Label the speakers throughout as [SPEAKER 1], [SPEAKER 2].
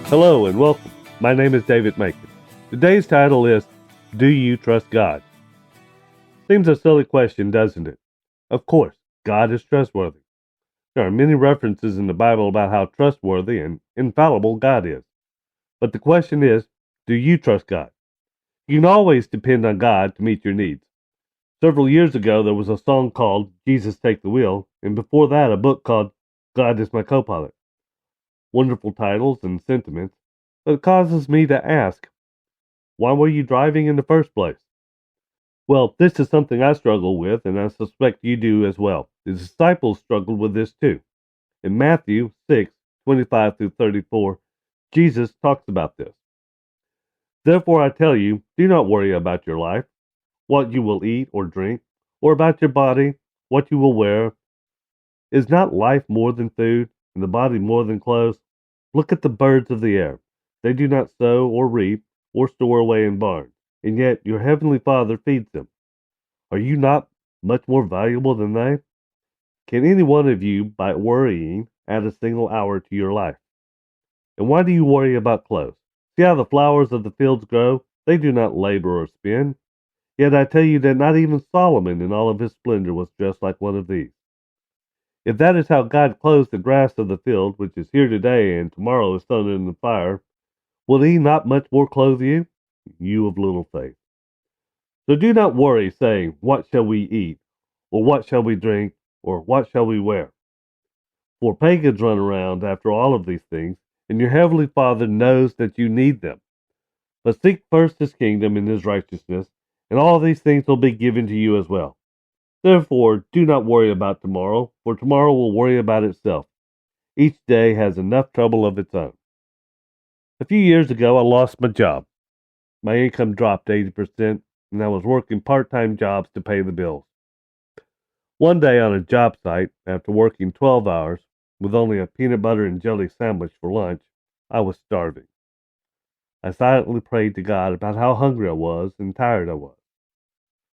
[SPEAKER 1] Hello and welcome. My name is David Macon. Today's title is Do You Trust God? Seems a silly question, doesn't it? Of course, God is trustworthy. There are many references in the Bible about how trustworthy and infallible God is. But the question is, do you trust God? You can always depend on God to meet your needs. Several years ago, there was a song called Jesus Take the Wheel, and before that, a book called God is My Co-Pilot. Wonderful titles and sentiments, but it causes me to ask, why were you driving in the first place? Well, this is something I struggle with, and I suspect you do as well. The disciples struggled with this too. In Matthew 6:25 through 34, Jesus talks about this. Therefore I tell you, do not worry about your life, what you will eat or drink, or about your body, what you will wear. Is not life more than food, and the body more than clothes? Look at the birds of the air. They do not sow or reap or store away in barns, and yet your heavenly Father feeds them. Are you not much more valuable than they? Can any one of you, by worrying, add a single hour to your life? And why do you worry about clothes? See how the flowers of the fields grow? They do not labor or spin. Yet I tell you that not even Solomon in all of his splendor was dressed like one of these. If that is how God clothes the grass of the field, which is here today and tomorrow is thrown in the fire, will he not much more clothe you? You of little faith. So do not worry, saying, what shall we eat? Or what shall we drink? Or what shall we wear? For pagans run around after all of these things, and your heavenly Father knows that you need them. But seek first his kingdom and his righteousness, and all these things will be given to you as well. Therefore, do not worry about tomorrow, for tomorrow will worry about itself. Each day has enough trouble of its own. A few years ago, I lost my job. My income dropped 80%, and I was working part-time jobs to pay the bills. One day on a job site, after working 12 hours, with only a peanut butter and jelly sandwich for lunch, I was starving. I silently prayed to God about how hungry I was and tired I was.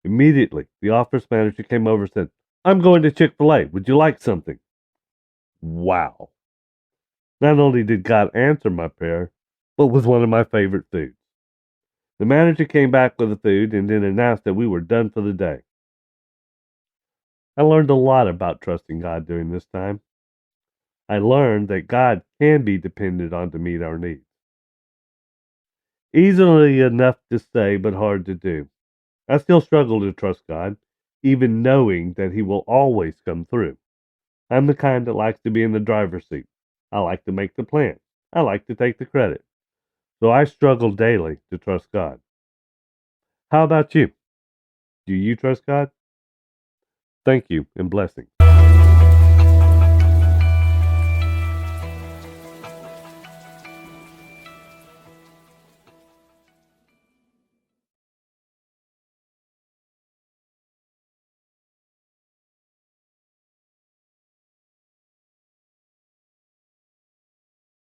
[SPEAKER 1] Immediately, the office manager came over and said, I'm going to Chick-fil-A. Would you like something? Wow. Not only did God answer my prayer, but was one of my favorite foods. The manager came back with the food and then announced that we were done for the day. I learned a lot about trusting God during this time. I learned that God can be depended on to meet our needs. Easily enough to say, but hard to do. I still struggle to trust God, even knowing that He will always come through. I'm the kind that likes to be in the driver's seat. I like to make the plan. I like to take the credit. So I struggle daily to trust God. How about you? Do you trust God? Thank you and blessings.